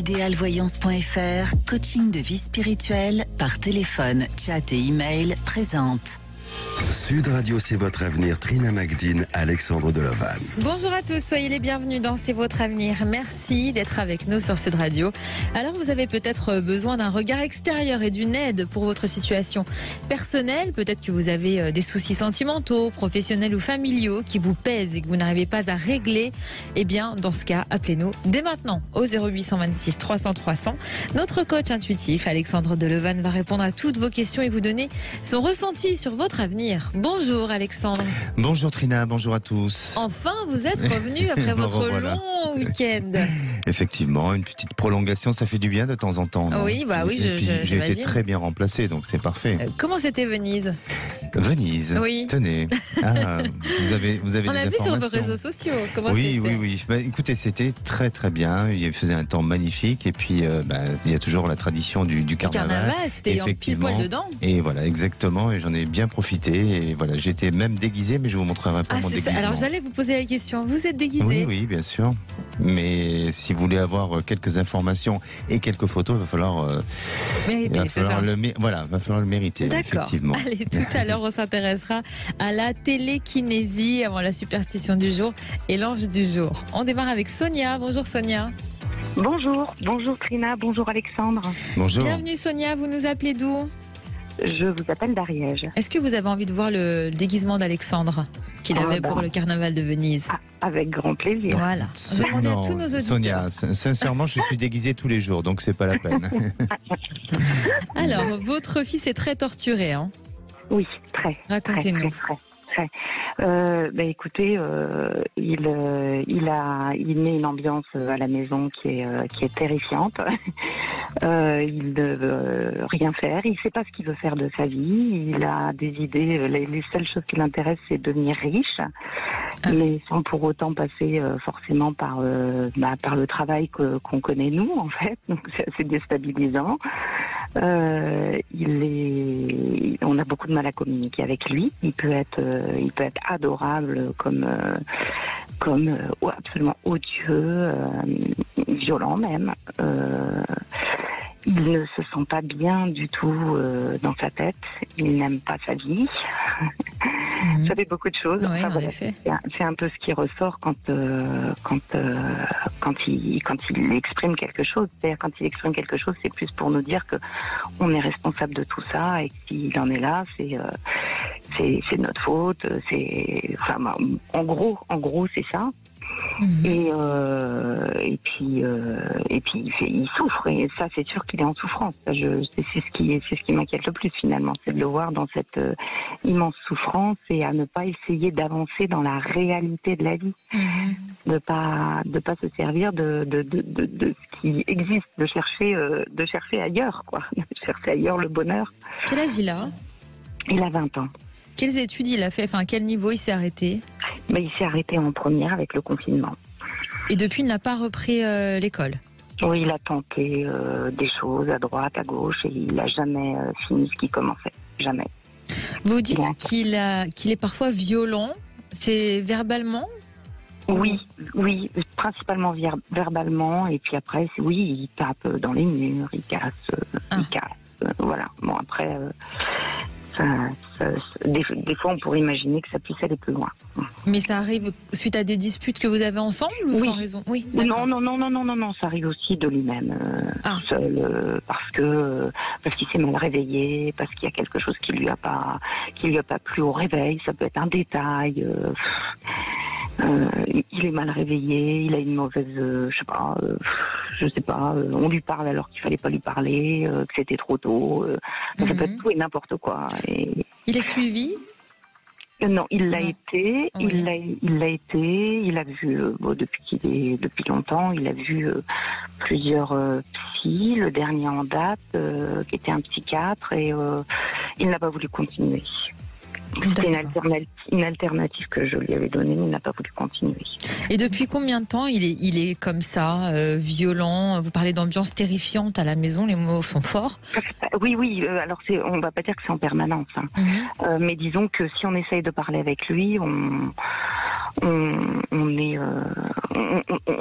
Idealvoyance.fr, coaching de vie spirituelle par téléphone, chat et email présente. Sud Radio, c'est votre avenir. Trina Magdine, Alexandre Delovan. Bonjour à tous, soyez les bienvenus dans C'est votre avenir. Merci d'être avec nous sur Sud Radio. Alors vous avez peut-être besoin d'un regard extérieur et d'une aide pour votre situation personnelle. Peut-être que vous avez des soucis sentimentaux, professionnels ou familiaux qui vous pèsent et que vous n'arrivez pas à régler. Eh bien, dans ce cas, appelez-nous dès maintenant au 0826 300 300. Notre coach intuitif, Alexandre Delovan, va répondre à toutes vos questions et vous donner son ressenti sur votre avenir. Bonjour Alexandre. Bonjour Trina, bonjour à tous. Enfin, vous êtes revenu après votre long week-end. Effectivement, une petite prolongation, ça fait du bien de temps en temps. Non? Oui, bah oui, j'ai été très bien remplacé, donc c'est parfait. Comment c'était Venise? Venise. Oui. Tenez. Ah, vous avez On des l'a vu sur vos informations. réseaux sociaux. Comment Oui, c'était? oui. Bah, écoutez, c'était très très bien. Il faisait un temps magnifique et puis il y a toujours la tradition du carnaval. C'était en pile poil dedans. Et voilà, exactement. Et j'en ai bien profité. Et voilà, j'étais même déguisé, mais je vous montrerai un peu mon déguisement. Alors j'allais vous poser la question. Vous êtes déguisé? Oui, bien sûr. Mais si vous voulez avoir quelques informations et quelques photos, il va falloir le mériter. D'accord. Effectivement. Allez, tout à l'heure, on s'intéressera à la télékinésie avant la superstition du jour et l'ange du jour. On démarre avec Sonia. Bonjour Sonia. Bonjour Trina, bonjour Alexandre. Bonjour. Bienvenue Sonia, vous nous appelez d'où? Je vous appelle d'Ariège. Est-ce que vous avez envie de voir le déguisement d'Alexandre qu'il avait pour le carnaval de Venise? Avec grand plaisir. Voilà. Je vais demander à tous nos auditeurs. Sonia, sincèrement, je suis déguisé tous les jours, donc c'est pas la peine. Alors, votre fils est très torturé, hein? Oui, très. Racontez-nous. Très. Écoutez, il met une ambiance à la maison qui est terrifiante. Il ne veut rien faire. Il ne sait pas ce qu'il veut faire de sa vie. Il a des idées. Les seules choses qui l'intéressent, c'est devenir riche, mais sans pour autant passer forcément par le travail qu'on connaît nous, en fait. Donc c'est assez déstabilisant. On a beaucoup de mal à communiquer avec lui. Il peut être adorable comme absolument odieux, violent même. Il ne se sent pas bien du tout dans sa tête. Il n'aime pas sa vie. Ça fait beaucoup de choses. Oui, en effet. C'est un peu ce qui ressort quand il exprime quelque chose. C'est-à-dire quand il exprime quelque chose, c'est plus pour nous dire que on est responsable de tout ça et que s'il en est là, c'est notre faute. En gros, c'est ça. Et puis il souffre, et ça c'est sûr qu'il est en souffrance. C'est ce qui m'inquiète le plus finalement, c'est de le voir dans cette immense souffrance et à ne pas essayer d'avancer dans la réalité de la vie, de pas se servir de ce qui existe, de chercher ailleurs, quoi, de chercher ailleurs le bonheur. Quel âge il a? Il a 20 ans. Quelles études il a fait? Enfin, à quel niveau il s'est arrêté? Il s'est arrêté en première avec le confinement. Et depuis, il n'a pas repris l'école? Oui, il a tenté des choses à droite, à gauche, et il n'a jamais fini ce qu'il commençait. Jamais. Vous dites qu'il est parfois violent. C'est verbalement? Oui, principalement verbalement, et puis après, il tape dans les murs, il casse, voilà. Bon, après... Des fois, on pourrait imaginer que ça puisse aller plus loin. Mais ça arrive suite à des disputes que vous avez ensemble ou sans raison? Oui. Non, ça arrive aussi de lui-même, seul, parce qu'il s'est mal réveillé, parce qu'il y a quelque chose qui lui a pas plu au réveil. Ça peut être un détail. Il est mal réveillé, il a une mauvaise, je sais pas, on lui parle alors qu'il fallait pas lui parler, que c'était trop tôt, ça peut être tout et n'importe quoi. Et... Il est suivi? Non, il l'a été, oui. Il a vu, depuis longtemps, il a vu plusieurs psys, le dernier en date, qui était un psychiatre, et il n'a pas voulu continuer. C'était une alternative que je lui avais donnée, mais il n'a pas voulu continuer. Et depuis combien de temps il est comme ça, violent? Vous parlez d'ambiance terrifiante à la maison, les mots sont forts. Oui, alors on va pas dire que c'est en permanence, hein. Mais disons que si on essaye de parler avec lui,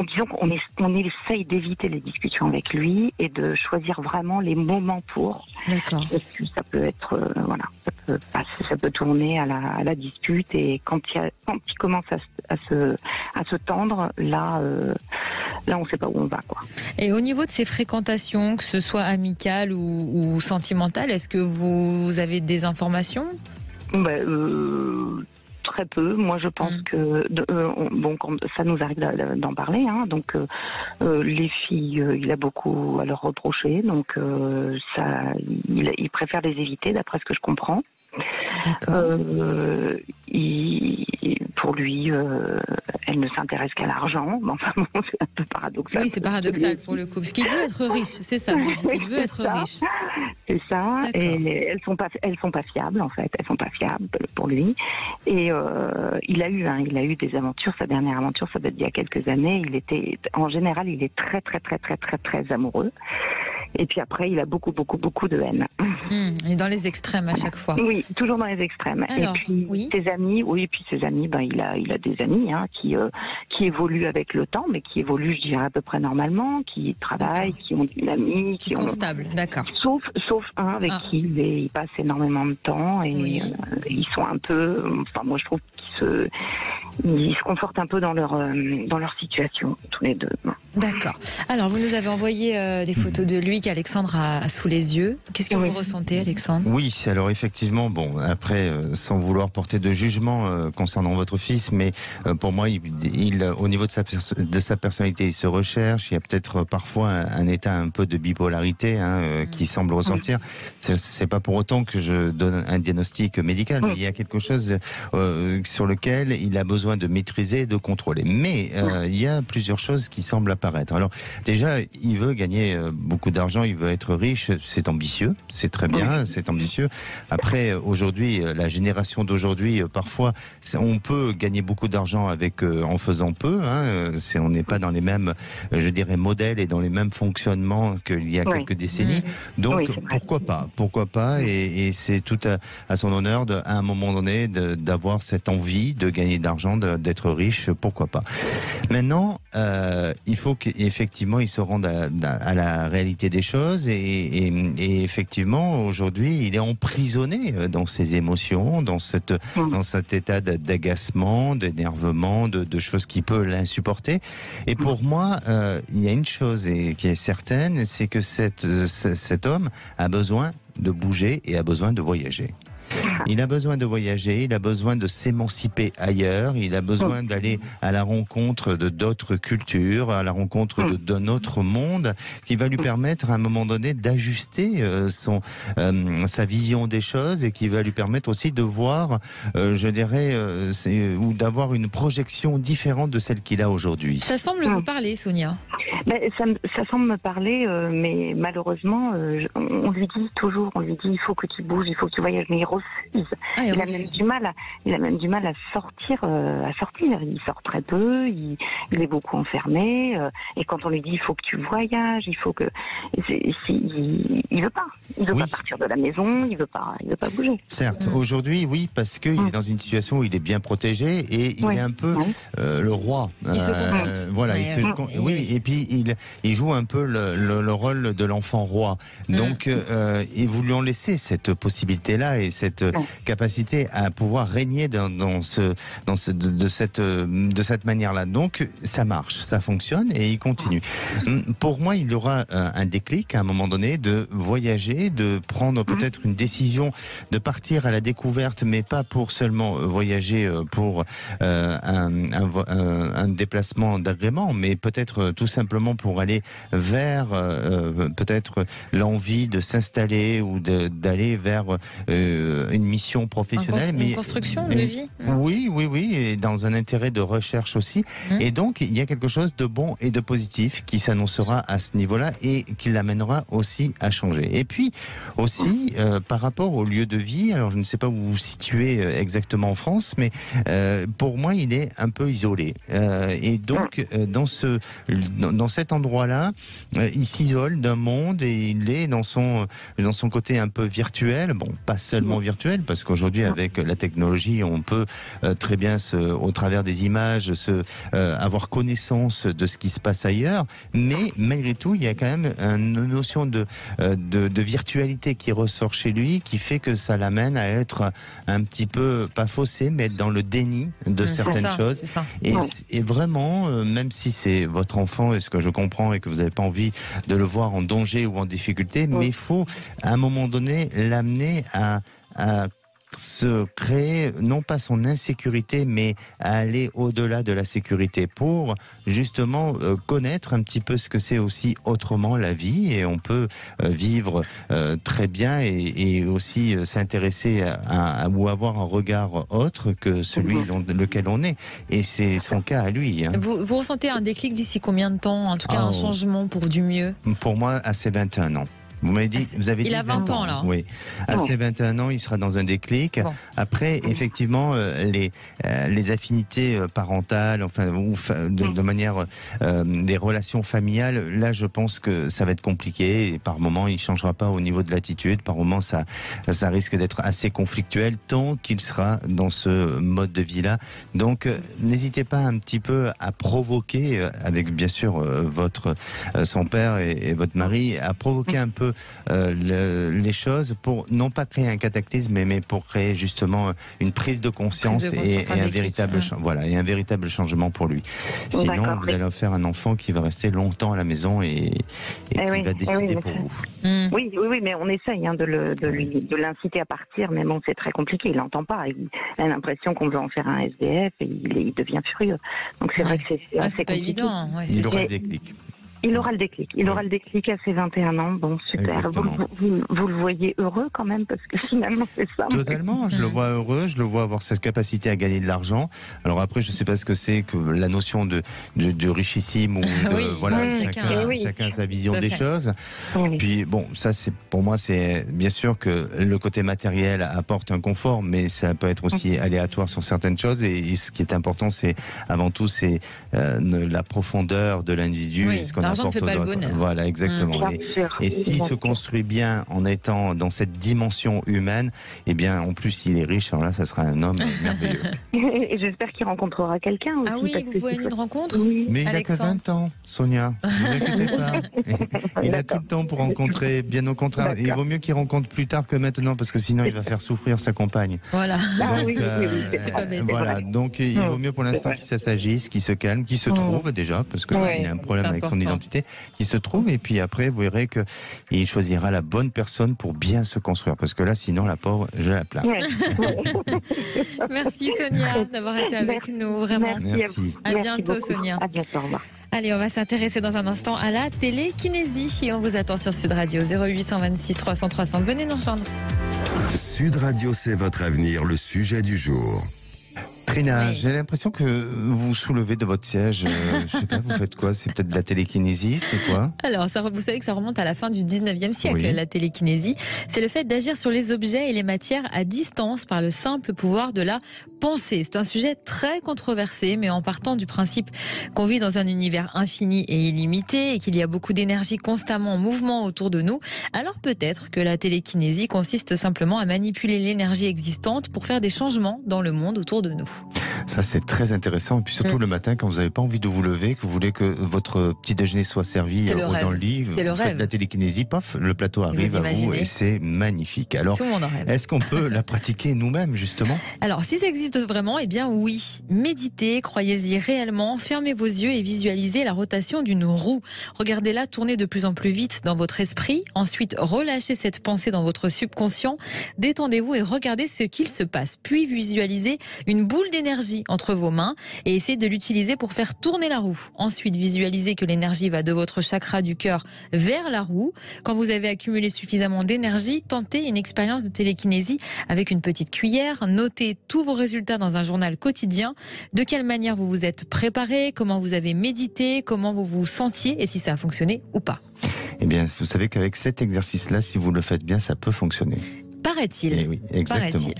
disons qu'on essaye d'éviter les discussions avec lui et de choisir vraiment les moments pour. D'accord. Parce que ça peut être, ça peut tourner à la dispute, et quand il commence à se tendre, là on sait pas où on va, quoi. Et au niveau de ses fréquentations, que ce soit amicales ou sentimentales, est-ce que vous avez des informations? Très peu. Moi, je pense que quand ça nous arrive d'en parler, hein, donc les filles, il a beaucoup à leur reprocher, donc il préfère les éviter, d'après ce que je comprends. Pour lui, elle ne s'intéresse qu'à l'argent. Enfin, c'est un peu paradoxal. Oui, c'est paradoxal pour le couple. Parce qu'il veut être riche, c'est ça. Il veut être riche. C'est ça. Et elles sont pas fiables, en fait. Elles sont pas fiables pour lui. Et il a eu des aventures. Sa dernière aventure, ça date d'il y a quelques années. En général, il est très, très, très, très, très, très amoureux. Et puis après, il a beaucoup, beaucoup, beaucoup de haine. Et dans les extrêmes à chaque fois. Oui, toujours dans les extrêmes. Alors, et puis ses amis, il a des amis, hein, qui évoluent avec le temps, mais qui évoluent, je dirais, à peu près normalement, qui travaillent, qui ont une amie, qui sont stables, d'accord. Sauf un avec qui il passe énormément de temps, et ils sont un peu, enfin moi je trouve ils se confortent un peu dans leur situation, tous les deux. D'accord. Alors, vous nous avez envoyé des photos de lui qu'Alexandre a sous les yeux. Qu'est-ce que vous ressentez, Alexandre? Oui, alors effectivement, bon, après, sans vouloir porter de jugement concernant votre fils, mais pour moi, au niveau de sa personnalité, il se recherche. Il y a peut-être parfois un état un peu de bipolarité qui semble ressortir. C'est pas pour autant que je donne un diagnostic médical, mais il y a quelque chose sur lequel il a besoin de maîtriser, de contrôler. Mais il y a plusieurs choses qui semblent apparaître. Alors déjà, il veut gagner beaucoup d'argent, il veut être riche, c'est ambitieux, c'est très bien, c'est ambitieux. Après, aujourd'hui, la génération d'aujourd'hui, parfois, on peut gagner beaucoup d'argent en faisant peu. On n'est pas dans les mêmes, je dirais, modèles et dans les mêmes fonctionnements qu'il y a quelques décennies. Donc, pourquoi pas, et c'est tout à son honneur, à un moment donné, d'avoir cette envie de gagner d'argent, d'être riche, pourquoi pas. Maintenant, il faut qu'effectivement, il se rende à la réalité des choses, et effectivement, aujourd'hui, il est emprisonné dans ses émotions, dans cet état d'agacement, d'énervement, de choses qui peuvent l'insupporter. Et pour moi, il y a une chose qui est certaine, c'est que cet homme a besoin de bouger et a besoin de voyager. Il a besoin de voyager, il a besoin de s'émanciper ailleurs, il a besoin d'aller à la rencontre de d'autres cultures, à la rencontre d'un autre monde, qui va lui permettre à un moment donné d'ajuster sa vision des choses, et qui va lui permettre aussi de voir, je dirais, ou d'avoir une projection différente de celle qu'il a aujourd'hui. Ça semble vous parler, Sonia? Ça semble me parler, mais malheureusement, on lui dit, il faut que tu bouges, il faut que tu voyages, mais il refuse. Il a même du mal à sortir. Il sort très peu, il est beaucoup enfermé, et quand on lui dit il faut que tu voyages, il veut pas. Il veut pas partir de la maison, il veut pas bouger. Certes, aujourd'hui, oui, parce qu'il est dans une situation où il est bien protégé, et il est un peu le roi. Il se conforte. Voilà, et puis il joue un peu le rôle de l'enfant roi. Donc, et vous lui en laissez cette possibilité-là et cette capacité à pouvoir régner de cette manière-là. Donc, ça marche, ça fonctionne, et il continue. Pour moi, il y aura un déclic à un moment donné de voyager, de prendre peut-être une décision de partir à la découverte, mais pas pour seulement voyager pour un déplacement d'agrément, mais peut-être tout simplement pour aller vers peut-être l'envie de s'installer ou d'aller vers une mission professionnelle. Une construction de vie. Oui, et dans un intérêt de recherche aussi. Et donc, il y a quelque chose de bon et de positif qui s'annoncera à ce niveau-là et qui l'amènera aussi à changer. Et puis, aussi, par rapport au lieu de vie, alors je ne sais pas où vous vous situez exactement en France, mais pour moi, il est un peu isolé. Et donc, dans cet endroit-là, il s'isole d'un monde et il est dans son côté un peu virtuel. Bon, pas seulement virtuel, parce qu'aujourd'hui, avec la technologie, on peut très bien, au travers des images, avoir connaissance de ce qui se passe ailleurs. Mais malgré tout, il y a quand même une notion de virtualité qui ressort chez lui, qui fait que ça l'amène à être un petit peu, pas faussé, mais être dans le déni de certaines choses. Et vraiment, même si c'est votre enfant, et ce que je comprends, et que vous n'avez pas envie de le voir en danger ou en difficulté, mais il faut, à un moment donné, l'amener à se créer, non pas son insécurité, mais à aller au-delà de la sécurité pour justement connaître un petit peu ce que c'est aussi autrement la vie, et on peut vivre très bien et aussi s'intéresser ou avoir un regard autre que celui dans lequel on est, et c'est son cas à lui. Vous ressentez un déclic d'ici combien de temps, en tout cas un changement pour du mieux? Pour moi, à ses 21 ans. Vous m'avez dit, il a 20 ans là. Oui. À ses 21 ans, il sera dans un déclic. Bon. Après, effectivement, les affinités parentales, enfin, de manière des relations familiales, là, je pense que ça va être compliqué. Et par moment, il changera pas au niveau de l'attitude. Par moment, ça risque d'être assez conflictuel tant qu'il sera dans ce mode de vie-là. Donc, n'hésitez pas un petit peu à provoquer, avec bien sûr son père et votre mari, à provoquer un peu les choses pour non pas créer un cataclysme, mais pour créer justement une prise de conscience et un véritable un véritable changement pour lui. Sinon, vous allez faire un enfant qui va rester longtemps à la maison et qui va décider pour vous. Oui, mais on essaye de l'inciter à partir, mais bon, c'est très compliqué. Il n'entend pas. Il a l'impression qu'on veut en faire un SDF et il devient furieux. Donc c'est vrai que c'est assez pas compliqué. Évident. Il aura le déclic. Il aura le déclic. Il aura le déclic à ses 21 ans. Bon, super. Vous le voyez heureux quand même, parce que finalement, c'est ça. Totalement. Je le vois heureux. Je le vois avoir cette capacité à gagner de l'argent. Alors après, je ne sais pas ce que c'est que la notion de richissime ou chacun a sa vision des choses. Oui. Puis bon, ça, pour moi, c'est bien sûr que le côté matériel apporte un confort, mais ça peut être aussi aléatoire sur certaines choses. Et ce qui est important, c'est avant tout, c'est la profondeur de l'individu et ce qu'on apporte aux autres. Voilà, exactement. Et s'il se construit bien en étant dans cette dimension humaine, eh bien, en plus, s'il est riche, alors là, ça sera un homme merveilleux. Et j'espère qu'il rencontrera quelqu'un aussi. Ah oui, vous voyez une rencontre? Mais il n'a que 20 ans, Sonia. Ne vous inquiétez pas. Il a tout le temps pour rencontrer, bien au contraire. Il vaut mieux qu'il rencontre plus tard que maintenant, parce que sinon, il va faire souffrir sa compagne. Voilà. Donc, c'est pas bête. Voilà. Donc, il vaut mieux pour l'instant qu'il s'assagisse, qu'il se calme, qu'il se trouve déjà, parce qu'il a un problème avec son identité, qui se trouve, et puis après vous verrez qu'il choisira la bonne personne pour bien se construire, parce que là sinon la pauvre, je la plains. Merci Sonia d'avoir été avec nous, vraiment. Merci. À bientôt Sonia. À bientôt, au revoir. Allez, on va s'intéresser dans un instant à la télékinésie et on vous attend sur Sud Radio 0826 300 300. Venez nous rejoindre. Sud Radio, c'est votre avenir, le sujet du jour. Trina, j'ai l'impression que vous soulevez de votre siège. Je sais pas, vous faites quoi? C'est peut-être de la télékinésie, c'est quoi? Alors, vous savez que ça remonte à la fin du 19e siècle, la télékinésie. C'est le fait d'agir sur les objets et les matières à distance par le simple pouvoir de la pensée. C'est un sujet très controversé, mais en partant du principe qu'on vit dans un univers infini et illimité et qu'il y a beaucoup d'énergie constamment en mouvement autour de nous, alors peut-être que la télékinésie consiste simplement à manipuler l'énergie existante pour faire des changements dans le monde autour de nous. Ça, c'est très intéressant. Et puis surtout le matin, quand vous n'avez pas envie de vous lever, que vous voulez que votre petit déjeuner soit servi dans le lit, vous faites de la télékinésie, paf, le plateau arrive à vous et c'est magnifique. Alors, est-ce qu'on peut la pratiquer nous-mêmes, justement? Alors, si ça existe vraiment, eh bien oui. Méditez, croyez-y réellement, fermez vos yeux et visualisez la rotation d'une roue. Regardez-la tourner de plus en plus vite dans votre esprit. Ensuite, relâchez cette pensée dans votre subconscient. Détendez-vous et regardez ce qu'il se passe. Puis visualisez une boule d'énergie l'énergie entre vos mains et essayez de l'utiliser pour faire tourner la roue. Ensuite, visualisez que l'énergie va de votre chakra du cœur vers la roue. Quand vous avez accumulé suffisamment d'énergie, tentez une expérience de télékinésie avec une petite cuillère. Notez tous vos résultats dans un journal quotidien. De quelle manière vous vous êtes préparé, comment vous avez médité, comment vous vous sentiez et si ça a fonctionné ou pas. Eh bien, vous savez qu'avec cet exercice-là, si vous le faites bien, ça peut fonctionner. Paraît-il. Eh oui, exactement. Paraît-il.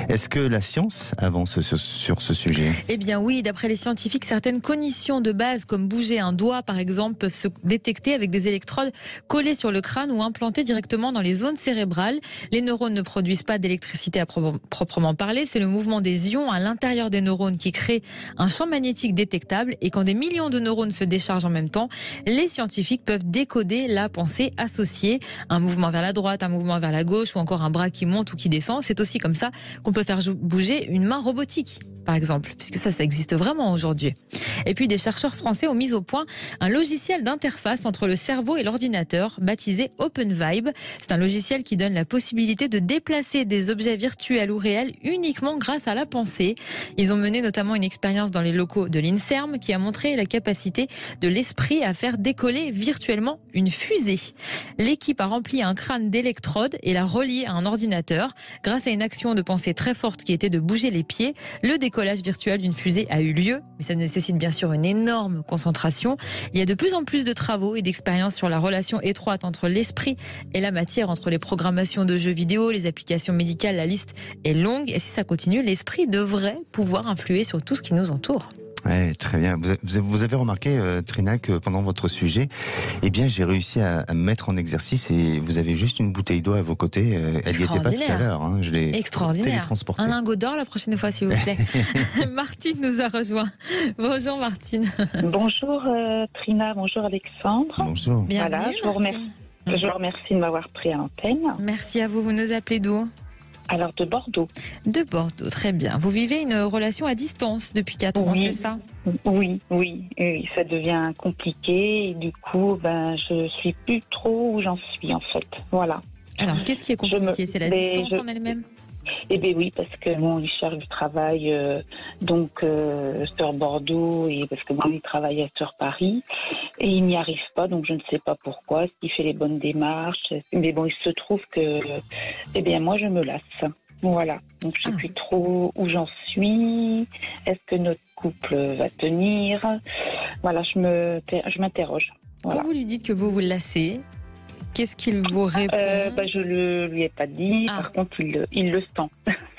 Est-ce que la science avance sur ce sujet? Eh bien oui, d'après les scientifiques, certaines cognitions de base, comme bouger un doigt par exemple, peuvent se détecter avec des électrodes collées sur le crâne ou implantées directement dans les zones cérébrales. Les neurones ne produisent pas d'électricité à proprement parler, c'est le mouvement des ions à l'intérieur des neurones qui crée un champ magnétique détectable, et quand des millions de neurones se déchargent en même temps, les scientifiques peuvent décoder la pensée associée. Un mouvement vers la droite, un mouvement vers la gauche ou encore un bras qui monte ou qui descend. C'est aussi comme ça qu'on peut faire bouger une main robotique, par exemple, puisque ça existe vraiment aujourd'hui. Et puis des chercheurs français ont mis au point un logiciel d'interface entre le cerveau et l'ordinateur, baptisé OpenVibe. C'est un logiciel qui donne la possibilité de déplacer des objets virtuels ou réels uniquement grâce à la pensée. Ils ont mené notamment une expérience dans les locaux de l'INSERM qui a montré la capacité de l'esprit à faire décoller virtuellement une fusée. L'équipe a rempli un crâne d'électrodes et l'a relié à un ordinateur. Grâce à une action de pensée très forte qui était de bouger les pieds, le décollage virtuel d'une fusée a eu lieu, mais ça nécessite bien sûr une énorme concentration. Il y a de plus en plus de travaux et d'expériences sur la relation étroite entre l'esprit et la matière, entre les programmations de jeux vidéo, les applications médicales, la liste est longue. Et si ça continue, l'esprit devrait pouvoir influer sur tout ce qui nous entoure. Ouais, très bien. Vous avez remarqué, Trina, que pendant votre sujet, eh bien, j'ai réussi à me mettre en exercice et vous avez juste une bouteille d'eau à vos côtés. Elle n'y était pas tout à l'heure. Hein. Je l'ai télétransportée. Un lingot d'or la prochaine fois, s'il vous plaît. Martine nous a rejoint. Bonjour Martine. Bonjour Trina, bonjour Alexandre. Bonjour. Bienvenue, voilà, je vous remercie de m'avoir pris à l'antenne. Merci à vous. Vous nous appelez d'où ? Alors de Bordeaux. De Bordeaux, très bien. Vous vivez une relation à distance depuis 4 ans, c'est ça ? Oui, ça devient compliqué et du coup, je suis plus trop où j'en suis en fait. Voilà. Alors, qu'est-ce qui est compliqué ? C'est la distance en elle-même ? Eh bien oui, parce que il cherche du travail sur Bordeaux et parce que il travaille sur Paris et il n'y arrive pas, donc je ne sais pas pourquoi, s'il fait les bonnes démarches. Mais bon, il se trouve que, moi je me lasse. Voilà, donc je ne sais plus trop où j'en suis. Est-ce que notre couple va tenir ? Voilà, je m'interroge. Voilà. Quand vous lui dites que vous vous lassez, qu'est-ce qu'il vous répond ? Je ne lui ai pas dit, par contre il le sent,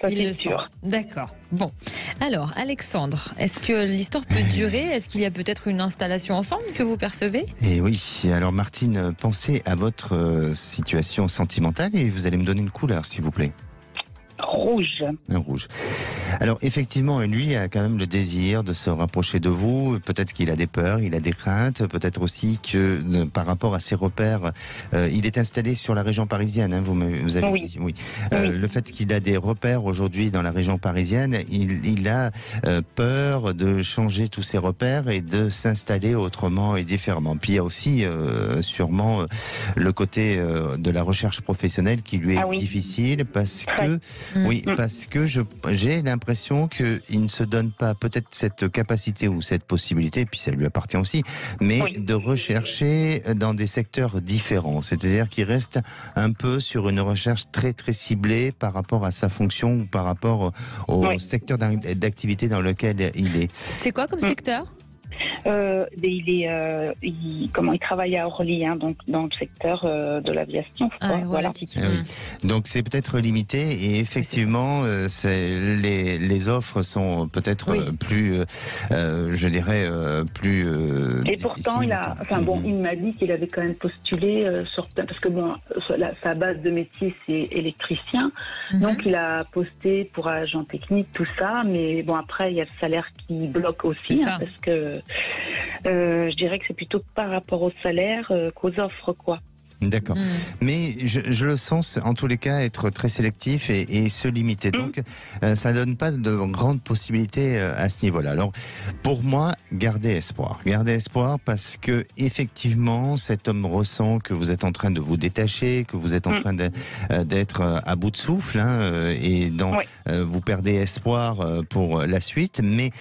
ça c'est sûr. D'accord. Bon, alors Alexandre, est-ce que l'histoire peut durer ? Est-ce qu'il y a peut-être une installation ensemble que vous percevez ? Et oui, alors Martine, pensez à votre situation sentimentale et vous allez me donner une couleur, s'il vous plaît. Rouge. Un rouge. Alors effectivement, lui a quand même le désir de se rapprocher de vous. Peut-être qu'il a des peurs, il a des craintes. Peut-être aussi que par rapport à ses repères, il est installé sur la région parisienne. Hein, vous avez dit. Oui. Le fait qu'il a des repères aujourd'hui dans la région parisienne, il a peur de changer tous ses repères et de s'installer autrement et différemment. Puis il y a aussi sûrement le côté de la recherche professionnelle qui lui est difficile parce que parce que j'ai l'impression qu'il ne se donne pas peut-être cette capacité ou cette possibilité, puis ça lui appartient aussi, mais de rechercher dans des secteurs différents. C'est-à-dire qu'il reste un peu sur une recherche très très ciblée par rapport à sa fonction ou par rapport au secteur d'activité dans lequel il est. C'est quoi comme secteur ? Il travaille à Orly, donc dans le secteur de l'aviation. Aéronautique. Voilà. Donc c'est peut-être limité et effectivement les offres sont peut-être plus, je dirais, plus. Et pourtant il m'a dit qu'il avait quand même postulé parce que sa base de métier c'est électricien, donc il a posté pour agent technique tout ça, mais bon après il y a le salaire qui bloque aussi parce que je dirais que c'est plutôt par rapport au salaire qu'aux offres, quoi. D'accord. Mais je le sens, en tous les cas, être très sélectif et se limiter. Donc, ça ne donne pas de grandes possibilités à ce niveau-là. Alors, pour moi, gardez espoir. Gardez espoir parce que, effectivement, cet homme ressent que vous êtes en train de vous détacher, que vous êtes en train d'être à bout de souffle, et vous perdez espoir pour la suite. Mais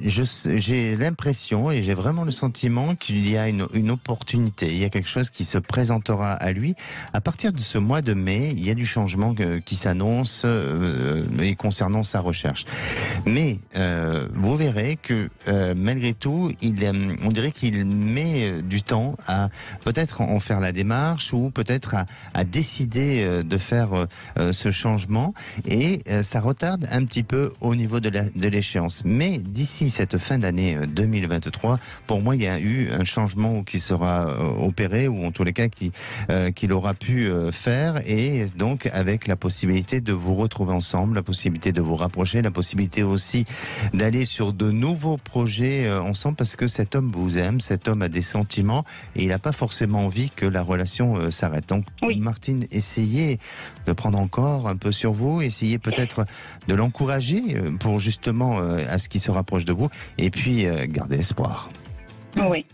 j'ai l'impression et j'ai vraiment le sentiment qu'il y a une opportunité. Il y a quelque chose qui se présentera à lui. À partir de ce mois de mai, il y a du changement qui s'annonce et concernant sa recherche. Mais vous verrez que malgré tout, on dirait qu'il met du temps à peut-être en faire la démarche ou peut-être à décider de faire ce changement et ça retarde un petit peu au niveau de l'échéance. Mais d'ici cette fin d'année 2023, pour moi, il y a eu un changement qui sera opéré ou en tous les cas qu'il aura pu faire et donc avec la possibilité de vous retrouver ensemble, la possibilité de vous rapprocher, la possibilité aussi d'aller sur de nouveaux projets ensemble parce que cet homme vous aime, cet homme a des sentiments et il n'a pas forcément envie que la relation s'arrête. Donc Martine, essayez de prendre encore un peu sur vous, essayez peut-être de l'encourager pour justement à ce qu'il se rapproche de vous et puis gardez espoir. Oui.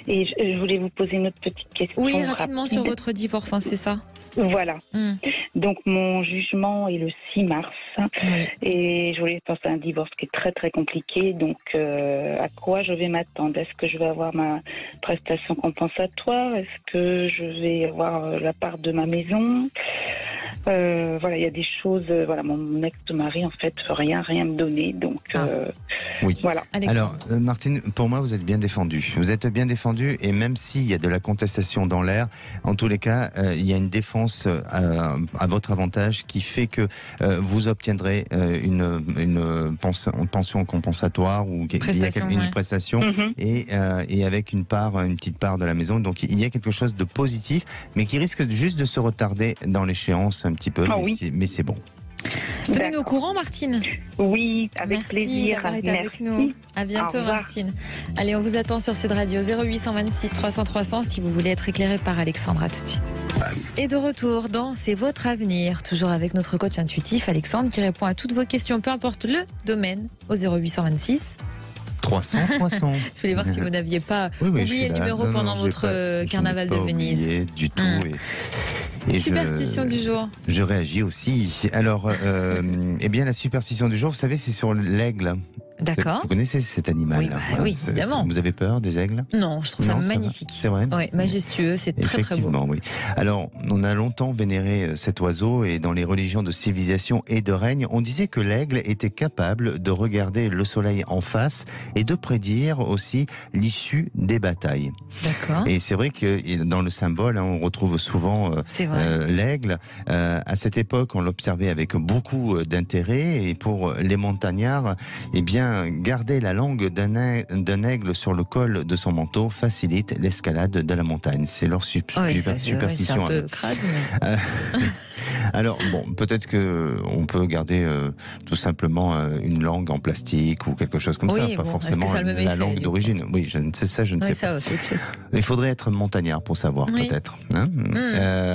Et je voulais vous poser une autre petite question. Oui, rapidement sur votre divorce, c'est ça? Voilà. Donc mon jugement est le 6 mars et je voulais penser à un divorce qui est très très compliqué. Donc à quoi je vais m'attendre? Est-ce que je vais avoir ma prestation compensatoire? Est-ce que je vais avoir la part de ma maison? Voilà, il y a des choses. Voilà, mon ex-mari en fait rien me donner. Donc voilà. Alors Martine, pour moi vous êtes bien défendue. Vous êtes bien défendue et même s'il y a de la contestation dans l'air, en tous les cas il y a une défense à votre avantage qui fait que vous obtiendrez une pension compensatoire ou une prestation et avec une petite part de la maison. Donc il y a quelque chose de positif, mais qui risque juste de se retarder dans l'échéance un petit peu, mais c'est bon. Tenez-nous au courant, Martine. Oui, avec plaisir. Merci d'avoir été avec nous. À bientôt, Martine. Allez, on vous attend sur Sud Radio 0826 300 300 si vous voulez être éclairé par Alexandre. À tout de suite. Et de retour dans C'est votre avenir, toujours avec notre coach intuitif Alexandre qui répond à toutes vos questions, peu importe le domaine, au 0826 300. Je voulais voir si vous n'aviez pas oublié le numéro pendant votre carnaval de Venise. Oublié du tout. Et superstition du jour. Je réagis aussi. Alors, eh bien, la superstition du jour, vous savez, c'est sur l'aigle. D'accord. Vous connaissez cet animal? Oui, évidemment. Vous avez peur des aigles? Non, je trouve ça magnifique. C'est vrai? Oui, majestueux, c'est très très beau. Oui. Alors, on a longtemps vénéré cet oiseau et dans les religions de civilisation et de règne, on disait que l'aigle était capable de regarder le soleil en face et de prédire aussi l'issue des batailles. D'accord. Et c'est vrai que dans le symbole, on retrouve souvent l'aigle. À cette époque, on l'observait avec beaucoup d'intérêt et pour les montagnards, eh bien, garder la langue d'un aigle sur le col de son manteau facilite l'escalade de la montagne. C'est leur superstition. C'est un peu crade, mais... Alors, bon, peut-être qu'on peut garder tout simplement une langue en plastique ou quelque chose comme ça, pas forcément la langue d'origine. Oui, je ne sais pas. Il faudrait être montagnard pour savoir, peut-être.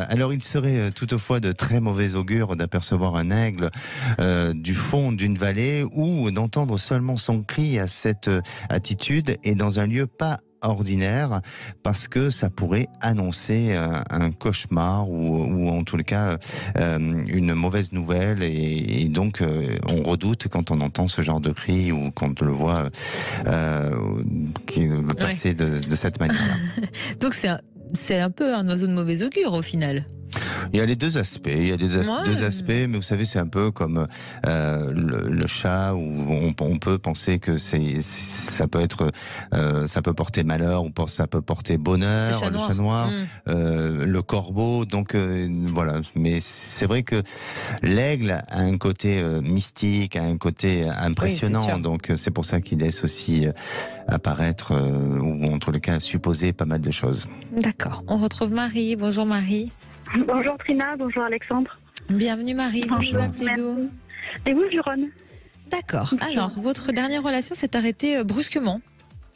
Alors, il serait toutefois de très mauvais augure d'apercevoir un aigle du fond d'une vallée ou d'entendre seulement son cri à cette attitude et dans un lieu pas ordinaire parce que ça pourrait annoncer un cauchemar ou en tout cas une mauvaise nouvelle et donc on redoute quand on entend ce genre de cri ou quand on le voit qui passer de cette manière-là. Donc c'est un peu un oiseau de mauvais augure au final. Il y a les deux aspects. Il y a deux aspects, mais vous savez, c'est un peu comme le chat où on peut penser que ça peut être, ça peut porter malheur ou ça peut porter bonheur. Le chat noir, le corbeau. Donc voilà. Mais c'est vrai que l'aigle a un côté mystique, a un côté impressionnant. Donc c'est pour ça qu'il laisse aussi apparaître ou en tous les cas supposer pas mal de choses. D'accord. On retrouve Marie. Bonjour Marie. Bonjour Trina, bonjour Alexandre. Bienvenue Marie, vous vous appelez d'où? Des Bouches-du-Rhône. D'accord. Alors, votre dernière relation s'est arrêtée brusquement?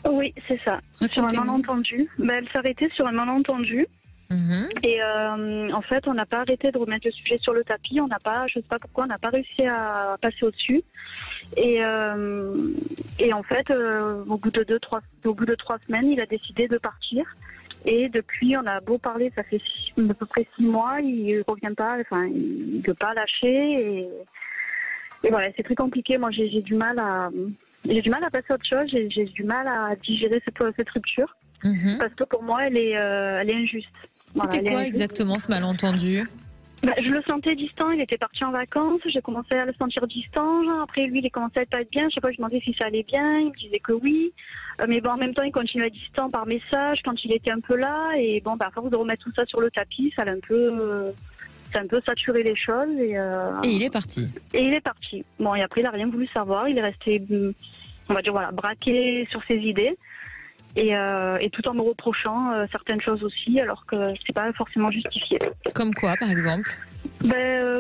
Oui, c'est ça. Sur un malentendu. Elle s'est arrêtée sur un malentendu. Et en fait, on n'a pas arrêté de remettre le sujet sur le tapis. On n'a pas, je sais pas pourquoi, on n'a pas réussi à passer au-dessus. Et en fait, au bout de 3 semaines, il a décidé de partir. Et depuis, on a beau parler, ça fait à peu près 6 mois, il revient pas, enfin, il ne veut pas lâcher. Et voilà, c'est très compliqué. Moi, j'ai du mal à passer à autre chose. J'ai du mal à digérer cette rupture. Parce que pour moi, elle est injuste. C'était quoi exactement ce malentendu ? Je le sentais distant, il était parti en vacances, j'ai commencé à le sentir distant, après lui il commençait à pas être bien, je sais pas, je demandais si ça allait bien, il me disait que oui, mais bon en même temps il continuait à être distant par message quand il était un peu là, et bon à force de remettre tout ça sur le tapis, ça a un peu saturé les choses. Et il est parti. Bon et après il a rien voulu savoir, il est resté, on va dire voilà, braqué sur ses idées. Et tout en me reprochant certaines choses aussi, alors que c'est pas forcément justifié. Comme quoi, par exemple ?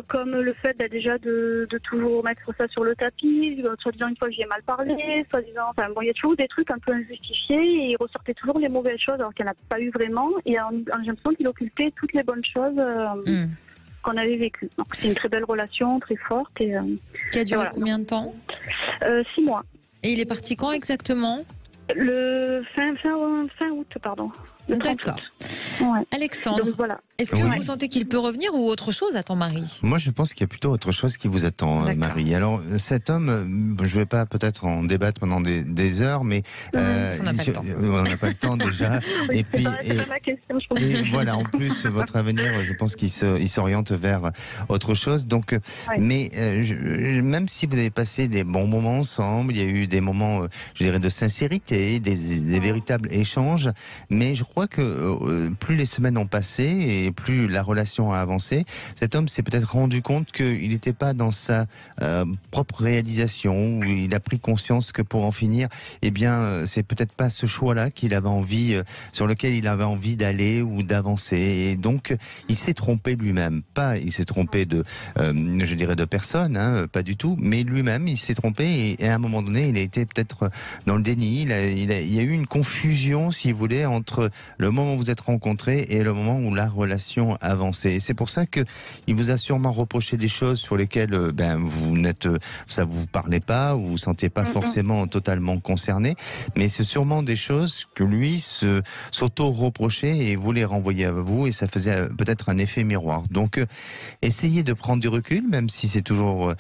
Comme le fait déjà de toujours mettre ça sur le tapis, soi-disant une fois que j'y ai mal parlé, soi-disant, enfin bon, il y a toujours des trucs un peu injustifiés et il ressortait toujours les mauvaises choses alors qu'il n'y en a pas eu vraiment. Et j'ai l'impression qu'il occultait toutes les bonnes choses qu'on avait vécues. Donc c'est une très belle relation, très forte. Qui a duré combien de temps ? 6 mois. Et il est parti quand exactement ? Le fin août, pardon. D'accord. Ouais. Alexandre, donc, voilà. Est-ce que vous sentez qu'il peut revenir ou autre chose à ton mari ? Moi, je pense qu'il y a plutôt autre chose qui vous attend, Marie. Alors, cet homme, je ne vais pas peut-être en débattre pendant des heures, mais on n'a pas le temps. On n'a pas le temps déjà. Oui, et puis, c'est pas ma question, je pense. et voilà, en plus, votre avenir, je pense qu'il s'oriente vers autre chose. Donc, mais même si vous avez passé des bons moments ensemble, il y a eu des moments, je dirais, de sincérité, des véritables échanges, mais je crois que plus les semaines ont passé et plus la relation a avancé, cet homme s'est peut-être rendu compte qu'il n'était pas dans sa propre réalisation, où il a pris conscience que pour en finir, eh bien, c'est peut-être pas ce choix-là qu'il avait envie, sur lequel il avait envie d'aller ou d'avancer. Et donc, il s'est trompé lui-même. Pas, il s'est trompé je dirais de personne, hein, pas du tout, mais lui-même, il s'est trompé et à un moment donné, il a été peut-être dans le déni. Il y a eu une confusion, si vous voulez, entre le moment où vous êtes rencontrés et le moment où la relation avançait. Et c'est pour ça que il vous a sûrement reproché des choses sur lesquelles ça vous parlait pas, ou vous vous sentiez pas forcément totalement concerné, mais c'est sûrement des choses que lui s'auto-reprochait et voulait renvoyer à vous, et ça faisait peut-être un effet miroir. Donc, essayez de prendre du recul, même si c'est toujours,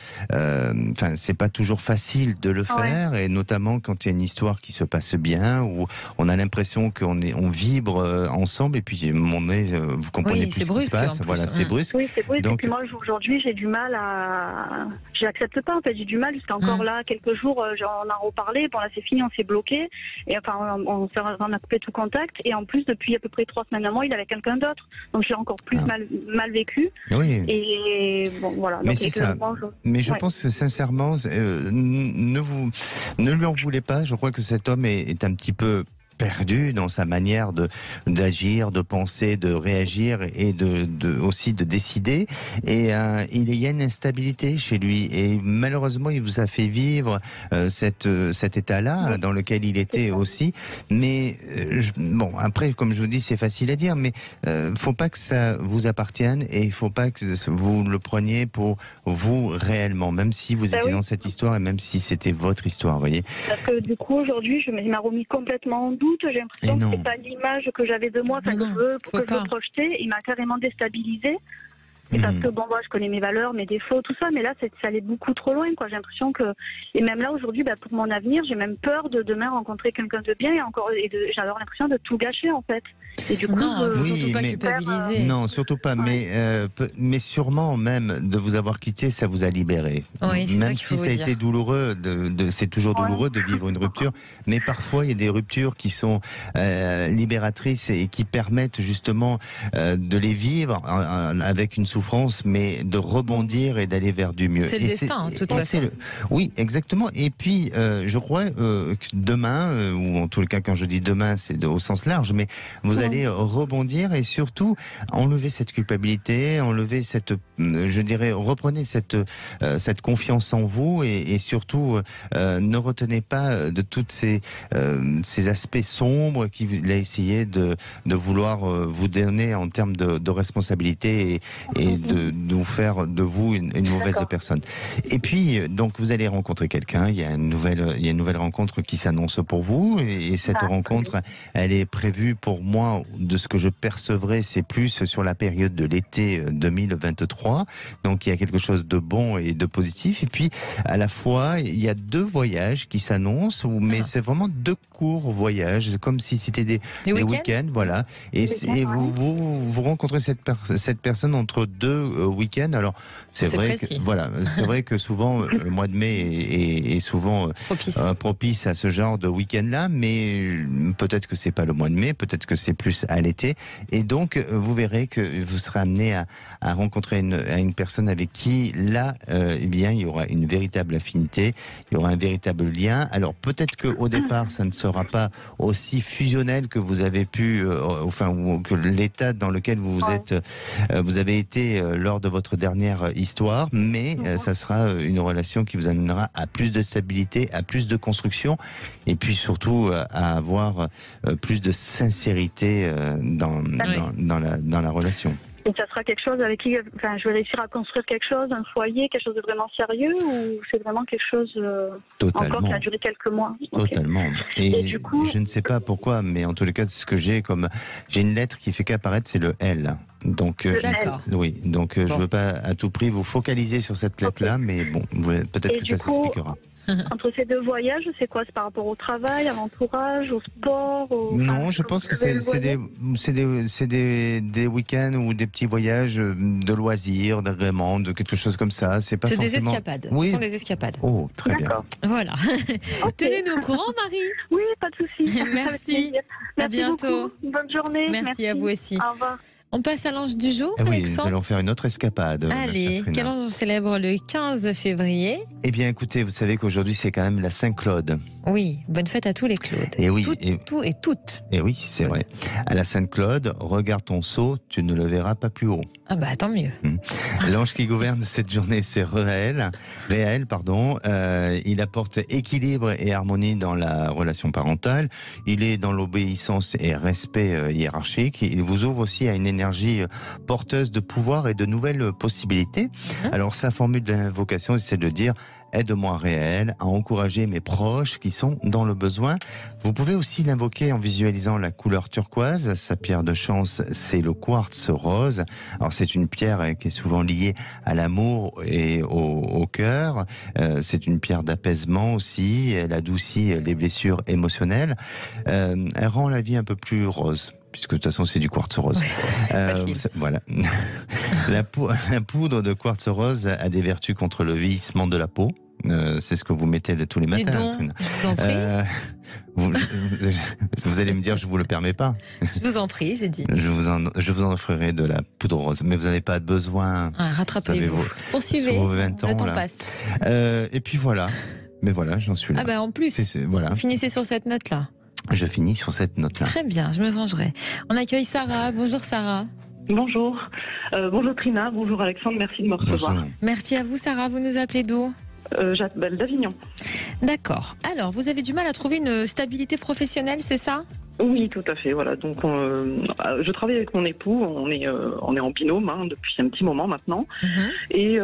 c'est pas toujours facile de le faire, et notamment quand il y a une histoire qui se passe bien, où on a l'impression qu'on vibre ensemble, et puis à un moment donné, vous comprenez plus ce qui se passe. Voilà, c'est brusque. Oui, c'est brusque. Donc, et puis moi, aujourd'hui, j'ai du mal j'accepte pas, en fait. J'ai du mal jusqu'à encore là, quelques jours, on a reparlé. Bon, là, c'est fini, on s'est bloqué. Et enfin, on a coupé tout contact. Et en plus, depuis à peu près 3 semaines à mois, il est avec quelqu'un d'autre. Donc, j'ai encore plus mal vécu. Oui. Et bon, voilà. Mais donc, c'est ça. Mais je pense que sincèrement, ne lui en voulez pas. Je crois que cet homme est un petit peu perdu dans sa manière d'agir, de penser, de réagir et aussi de décider. Et il y a une instabilité chez lui. Et malheureusement, il vous a fait vivre cet état-là dans lequel il était aussi. Mais bon, après, comme je vous dis, c'est facile à dire, mais faut pas que ça vous appartienne et il faut pas que vous le preniez pour vous réellement, même si vous étiez dans cette histoire et même si c'était votre histoire, vous voyez. Parce que du coup, aujourd'hui, il m'a remis complètement en doute. J'ai l'impression que c'est pas l'image que j'avais de moi, que je veux projeter. Il m'a carrément déstabilisée. Et parce que bon, moi, je connais mes valeurs, mes défauts, tout ça, mais là, ça allait beaucoup trop loin, quoi. J'ai l'impression que, et même là, aujourd'hui, pour mon avenir, j'ai même peur de demain rencontrer quelqu'un de bien j'avais l'impression de tout gâcher, en fait. Et du coup, surtout pas culpabiliser. Non, surtout pas, mais sûrement même de vous avoir quitté, ça vous a libéré. Oui, même si ça a été douloureux, c'est toujours douloureux de vivre une rupture, mais parfois, il y a des ruptures qui sont libératrices et qui permettent justement de les vivre avec une souffrance, mais de rebondir et d'aller vers du mieux. C'est le destin, de toute façon. Oui, exactement. Et puis, je crois que demain, ou en tout cas, quand je dis demain, c'est au sens large, mais vous allez rebondir et surtout enlever cette culpabilité, enlever cette, je dirais, reprenez cette confiance en vous et surtout ne retenez pas de toutes ces aspects sombres qu'il a essayé de vouloir vous donner en termes de responsabilité et de vous faire de vous une mauvaise personne. Et puis donc vous allez rencontrer quelqu'un, il y a une nouvelle rencontre qui s'annonce pour vous et cette rencontre, elle est prévue pour moi, de ce que je percevrai, c'est plus sur la période de l'été 2023. Donc il y a quelque chose de bon et de positif. Et puis à la fois, il y a 2 voyages qui s'annoncent, mais c'est vraiment 2 courts voyages, comme si c'était des week-ends, voilà. Et vous rencontrez cette personne entre 2 week-ends. Alors c'est vrai que, voilà, c'est vrai que souvent le mois de mai est souvent propice à ce genre de week-end-là, mais peut-être que c'est pas le mois de mai, peut-être que c'est plus à l'été. Et donc vous verrez que vous serez amené à rencontrer une personne avec qui là, eh bien, il y aura une véritable affinité, il y aura un véritable lien. Alors peut-être qu'au départ, ça ne sera pas aussi fusionnel que vous avez pu, ou que l'état dans lequel vous avez été lors de votre dernière histoire, mais ça sera une relation qui vous amènera à plus de stabilité, à plus de construction, et puis surtout à avoir plus de sincérité dans la relation. Et ça sera quelque chose avec qui, je vais réussir à construire quelque chose, un foyer, quelque chose de vraiment sérieux, ou c'est vraiment quelque chose encore qui a duré quelques mois? Totalement. Et du coup, je ne sais pas pourquoi, mais en tous les cas, ce que j'ai une lettre qui fait qu'apparaître, c'est le L. Donc, oui. Donc, je ne veux pas à tout prix vous focaliser sur cette lettre-là, mais bon, peut-être que ça s'expliquera. Entre ces 2 voyages, c'est quoi? C'est par rapport au travail, à l'entourage, au sport? Non, je pense que c'est des week-ends ou des petits voyages de loisirs, d'agrément, de quelque chose comme ça. C'est pas forcément... des escapades. Oui. Ce sont des escapades. Oh, très bien. Voilà. Tenez-nous au courant, Marie. Oui, pas de souci. Merci. À bientôt. Beaucoup. Bonne journée. Merci à vous aussi. Au revoir. On passe à l'ange du jour, oui, Alexandre. nous allons faire une autre escapade. Allez, quel ange on célèbre le 15 février? Eh bien, écoutez, vous savez qu'aujourd'hui, c'est quand même la Saint-Claude. Oui, bonne fête à tous les Claudes. Et oui. Tout et toutes. Et oui, c'est vrai. À la Sainte-Claude, regarde ton seau, tu ne le verras pas plus haut. Ah bah, tant mieux. L'ange qui gouverne cette journée, c'est Réel. Il apporte équilibre et harmonie dans la relation parentale. Il est dans l'obéissance et respect hiérarchique. Il vous ouvre aussi à une énergie porteuse de pouvoir et de nouvelles possibilités. Alors, sa formule d'invocation, c'est de dire: aide-moi Réel à encourager mes proches qui sont dans le besoin. Vous pouvez aussi l'invoquer en visualisant la couleur turquoise. Sa pierre de chance, c'est le quartz rose. Alors c'est une pierre qui est souvent liée à l'amour et au cœur. C'est une pierre d'apaisement aussi. Elle adoucit les blessures émotionnelles. Elle rend la vie un peu plus rose, puisque de toute façon c'est du quartz rose. Voilà. La poudre de quartz rose a des vertus contre le vieillissement de la peau. C'est ce que vous mettez tous les matins. Je vous en prie. Vous allez me dire, je vous le permets pas. Je vous en prie, j'ai dit. Je vous en offrirai de la poudre rose, mais vous n'avez pas besoin. Rattrapez-vous. Poursuivez. Sur vos 20 ans, le temps passe. Et puis voilà. Mais voilà, j'en suis là. Ah bah en plus. Voilà. Finissez sur cette note-là. Je finis sur cette note-là. Très bien, je me vengerai. On accueille Sarah. Bonjour Sarah. Bonjour. Bonjour Trina, bonjour Alexandre, merci de me recevoir. Bonjour. Merci à vous Sarah, vous nous appelez d'où? J'appelle d'Avignon. D'accord. Alors, vous avez du mal à trouver une stabilité professionnelle, c'est ça? Oui, tout à fait. Voilà. Donc, je travaille avec mon époux. On est en binôme depuis un petit moment maintenant. Et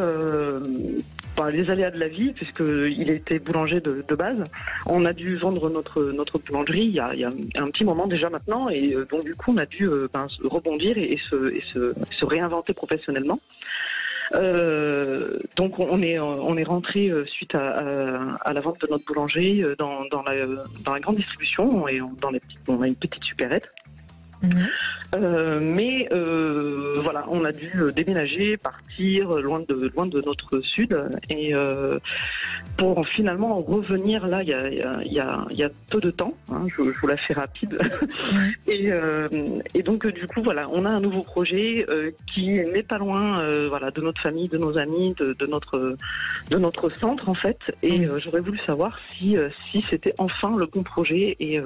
les aléas de la vie, puisqu'il était boulanger de base, on a dû vendre notre boulangerie il y a un petit moment déjà maintenant. Et donc, du coup, on a dû rebondir et se réinventer professionnellement. Donc on est rentré suite à la vente de notre boulangerie dans la grande distribution et on a une petite supérette. Mais voilà, on a dû déménager, partir loin de notre sud et pour finalement revenir là il y a peu de temps. Je vous la fais rapide. Et donc du coup voilà, on a un nouveau projet qui n'est pas loin de notre famille, de nos amis, de notre centre en fait. Et j'aurais voulu savoir si c'était enfin le bon projet et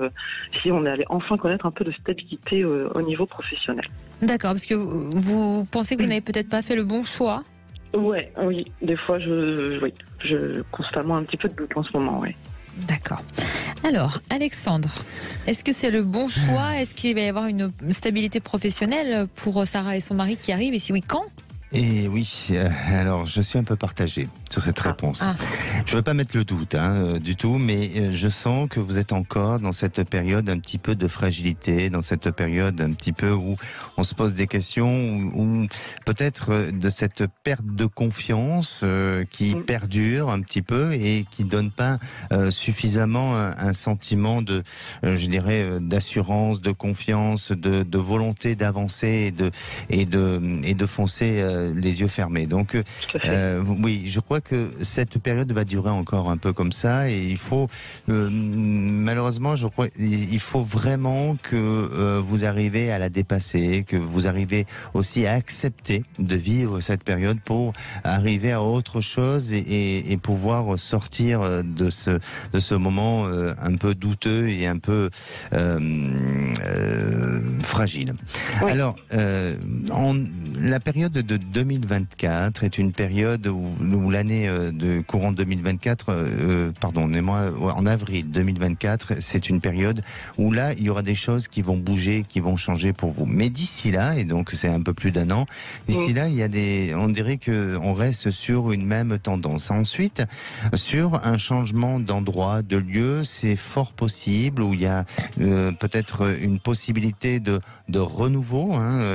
si on allait enfin connaître un peu de stabilité au niveau professionnel. D'accord, parce que vous pensez que vous n'avez peut-être pas fait le bon choix. Oui, des fois je constamment un petit peu de doute en ce moment, oui. D'accord. Alors, Alexandre, est-ce que c'est le bon choix? Est-ce qu'il va y avoir une stabilité professionnelle pour Sarah et son mari qui arrivent? Et si oui, quand? Et oui, alors je suis un peu partagé sur cette réponse. Je ne veux pas mettre le doute du tout, mais je sens que vous êtes encore dans cette période un petit peu de fragilité, dans cette période un petit peu où on se pose des questions, où peut-être de cette perte de confiance qui perdure un petit peu et qui ne donne pas suffisamment un sentiment de, je dirais, d'assurance, de confiance, de volonté d'avancer et de foncer les yeux fermés. Donc, oui, je crois que cette période va durer encore un peu comme ça et il faut, malheureusement, je crois, il faut vraiment que vous arrivez à la dépasser, que vous arrivez aussi à accepter de vivre cette période pour arriver à autre chose et pouvoir sortir de ce moment un peu douteux et un peu fragile. Oui. Alors, la période de 2024 est une période où l'année de courant 2024, en avril 2024, c'est une période où là, il y aura des choses qui vont bouger, qui vont changer pour vous. Mais d'ici là, et donc c'est un peu plus d'un an, d'ici là, on dirait qu'on reste sur une même tendance. Ensuite, sur un changement d'endroit, de lieu, c'est fort possible, où il y a peut-être une possibilité de renouveau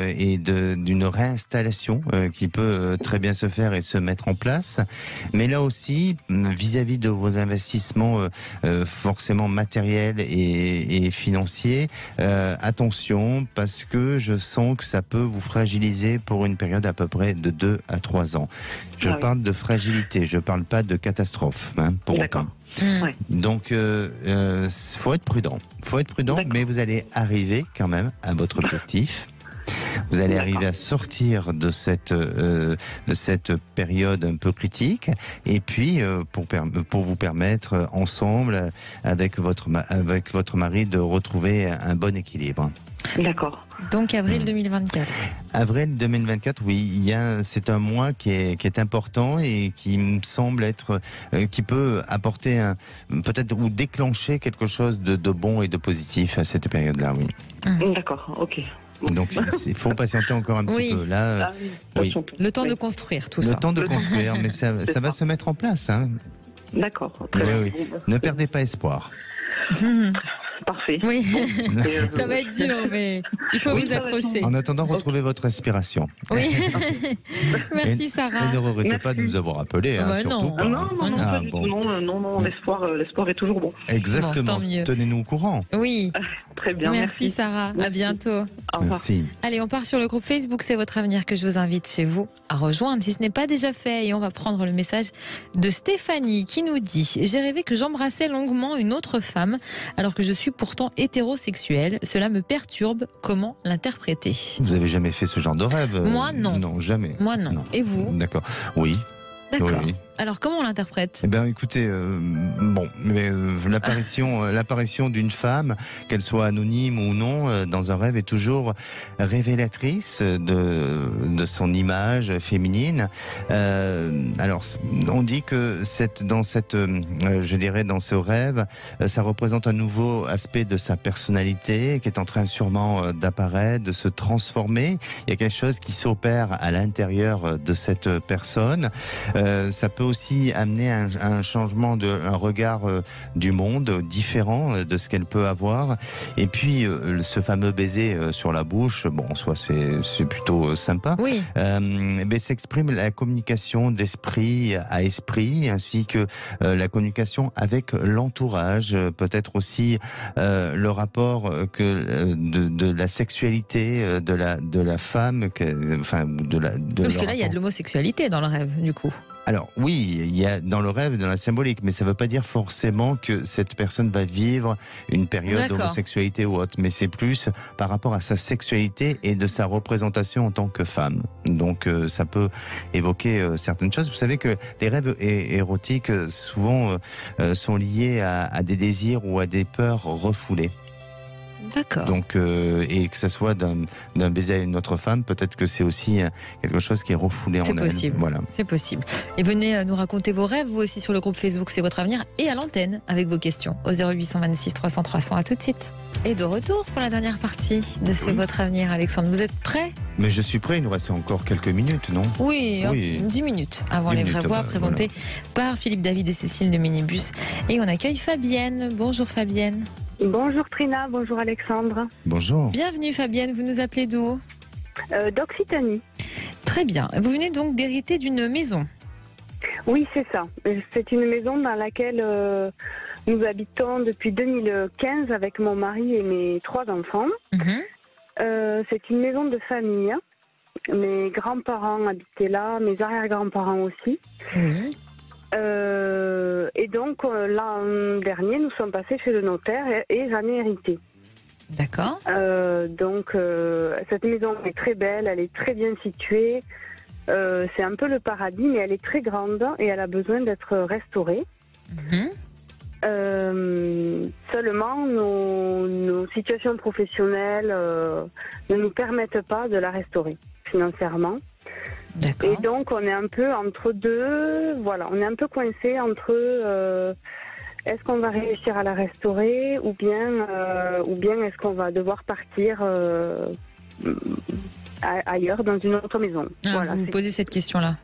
et d'une réinstallation qui peut très bien se faire et se mettre en place. Mais là aussi, vis-à-vis de vos investissements forcément matériels et financiers, attention, parce que je sens que ça peut vous fragiliser pour une période à peu près de 2 à 3 ans. Je parle de fragilité, je ne parle pas de catastrophe. Pour autant. Donc, faut être prudent. Mais vous allez arriver quand même à votre objectif. Vous allez arriver à sortir de cette période un peu critique et puis pour vous permettre ensemble avec votre mari de retrouver un bon équilibre. D'accord. Donc avril 2024. Avril 2024, oui, c'est un mois qui est important et qui me semble être, qui peut apporter peut-être ou déclencher quelque chose de bon et de positif à cette période-là, oui. D'accord, ok. Donc il faut patienter encore un petit peu. Là, oui. Le temps de construire tout ça. Le temps de construire, mais ça va se mettre en place. D'accord. Oui. Ne perdez pas espoir. Parfait. Oui, ça va être dur, mais il faut vous accrocher. En attendant, retrouvez votre respiration. Oui. Merci Sarah. Et ne regrettez pas de nous avoir appelés, surtout pas. Non, l'espoir est toujours bon. Exactement. Bon, tenez-nous au courant. Oui. Très bien. Merci Sarah. À bientôt. Merci. Allez, on part sur le groupe Facebook C'est votre avenir que je vous invite chez vous à rejoindre si ce n'est pas déjà fait. Et on va prendre le message de Stéphanie qui nous dit: j'ai rêvé que j'embrassais longuement une autre femme alors que je suis pourtant hétérosexuel. Cela me perturbe. Comment l'interpréter? Vous avez jamais fait ce genre de rêve? Moi, non. Non, jamais. Moi, non. Et vous? D'accord. Oui. D'accord. Oui. Alors, comment on l'interprète? Eh bien, écoutez, l'apparition d'une femme, qu'elle soit anonyme ou non, dans un rêve est toujours révélatrice de son image féminine. Alors, on dit que dans ce rêve, ça représente un nouveau aspect de sa personnalité qui est en train sûrement d'apparaître, de se transformer. Il y a quelque chose qui s'opère à l'intérieur de cette personne. Ça peut aussi amener un changement un regard du monde différent de ce qu'elle peut avoir. Et puis ce fameux baiser sur la bouche, bon, en soi c'est plutôt sympa. Oui. Mais s'exprime la communication d'esprit à esprit, ainsi que la communication avec l'entourage, peut-être aussi le rapport de la sexualité de la femme, parce que là il y a de l'homosexualité dans le rêve, du coup. Alors oui, il y a dans le rêve, dans la symbolique, mais ça ne veut pas dire forcément que cette personne va vivre une période d'homosexualité ou autre, mais c'est plus par rapport à sa sexualité et de sa représentation en tant que femme. Donc ça peut évoquer certaines choses. Vous savez que les rêves érotiques souvent sont liés à des désirs ou à des peurs refoulées. D'accord. Donc, et que ça soit d'un baiser à une autre femme, peut-être que c'est aussi quelque chose qui est refoulé en elle. C'est possible. Voilà. C'est possible. Et venez nous raconter vos rêves, vous aussi, sur le groupe Facebook C'est votre avenir et à l'antenne avec vos questions au 0826 300 300. À tout de suite. Et de retour pour la dernière partie de C'est votre avenir, Alexandre. Vous êtes prêts? Mais je suis prêt, il nous reste encore quelques minutes, non? Oui, 10 minutes avant 10 les minutes, vraies voix, présentées par Philippe David et Cécile de Minibus. Et on accueille Fabienne. Bonjour Fabienne. Bonjour Trina, bonjour Alexandre. Bonjour. Bienvenue Fabienne, vous nous appelez d'où? D'Occitanie. Très bien. Vous venez donc d'hériter d'une maison. Oui, c'est ça. C'est une maison dans laquelle nous habitons depuis 2015 avec mon mari et mes 3 enfants. C'est une maison de famille. Mes grands-parents habitaient là, mes arrière-grands-parents aussi. Oui. Et donc, l'an dernier, nous sommes passés chez le notaire et j'en ai hérité. D'accord. Donc, cette maison est très belle, elle est très bien située. C'est un peu le paradis, mais elle est très grande et elle a besoin d'être restaurée. Seulement, nos situations professionnelles ne nous permettent pas de la restaurer financièrement. D'accord. Et donc, on est un peu entre deux. Voilà, on est un peu coincé entre est-ce qu'on va réussir à la restaurer ou bien est-ce qu'on va devoir partir ailleurs dans une autre maison. Voilà, vous me posez cette question-là.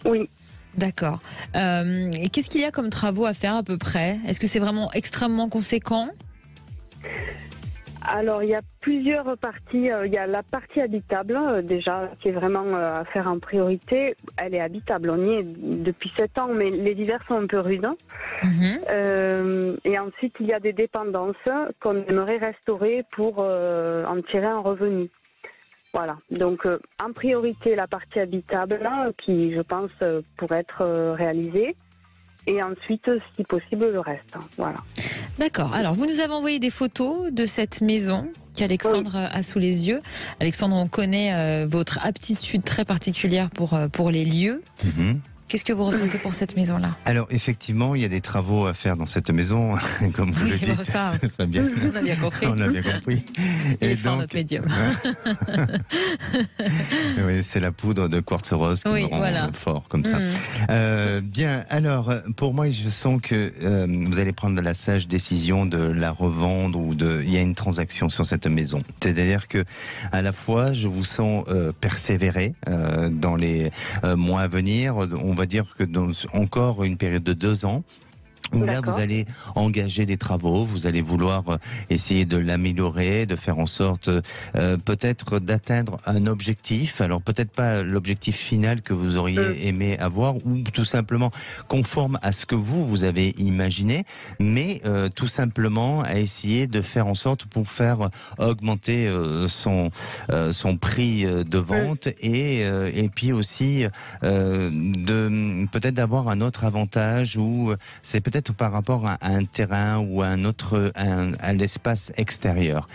Oui. D'accord. Et qu'est-ce qu'il y a comme travaux à faire à peu près? Est-ce que c'est vraiment extrêmement conséquent? Alors, il y a plusieurs parties. Il y a la partie habitable, déjà, qui est vraiment à faire en priorité. Elle est habitable, on y est depuis 7 ans, mais les hivers sont un peu rudes. Et ensuite, il y a des dépendances qu'on aimerait restaurer pour en tirer un revenu. Voilà, donc en priorité la partie habitable, qui je pense pourrait être réalisée. Et ensuite, si possible, le reste. Voilà. D'accord. Alors, vous nous avez envoyé des photos de cette maison qu'Alexandre a sous les yeux. Alexandre, on connaît votre aptitude très particulière pour les lieux. Qu'est-ce que vous ressentez pour cette maison-là? Alors, effectivement, il y a des travaux à faire dans cette maison, comme vous le dites. Ça, Fabien. On a bien compris. On a bien compris. Il est fort, notre médium. Oui, c'est la poudre de quartz rose qui me rend fort, comme ça. Bien, alors, pour moi, je sens que vous allez prendre la sage décision de la revendre ou il y a une transaction sur cette maison. C'est-à-dire que, à la fois, je vous sens persévérer dans les mois à venir. On va dire que dans encore une période de 2 ans, où là vous allez engager des travaux, vous allez vouloir essayer de l'améliorer, de faire en sorte peut-être d'atteindre un objectif, alors peut-être pas l'objectif final que vous auriez aimé avoir, ou tout simplement conforme à ce que vous avez imaginé, mais tout simplement à essayer de faire en sorte pour faire augmenter son prix de vente et puis aussi de peut-être d'avoir un autre avantage où c'est peut-être par rapport à un terrain ou à à l'espace extérieur.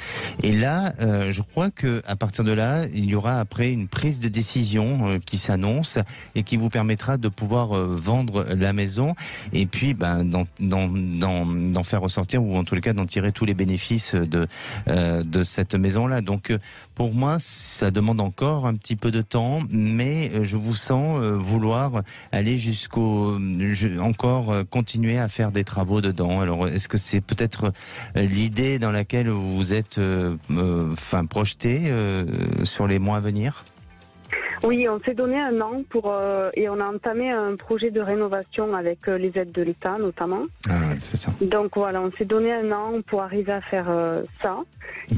Et là, je crois que à partir de là, il y aura après une prise de décision qui s'annonce et qui vous permettra de pouvoir vendre la maison et puis d'en faire ressortir ou en tous les cas d'en tirer tous les bénéfices de cette maison-là. Donc pour moi, ça demande encore un petit peu de temps, mais je vous sens vouloir aller encore continuer à faire des travaux dedans. Alors, est-ce que c'est peut-être l'idée dans laquelle vous vous êtes projeté sur les mois à venir? Oui, on s'est donné un an et on a entamé un projet de rénovation avec les aides de l'État notamment. Ah, c'est ça. Donc voilà, on s'est donné un an pour arriver à faire ça.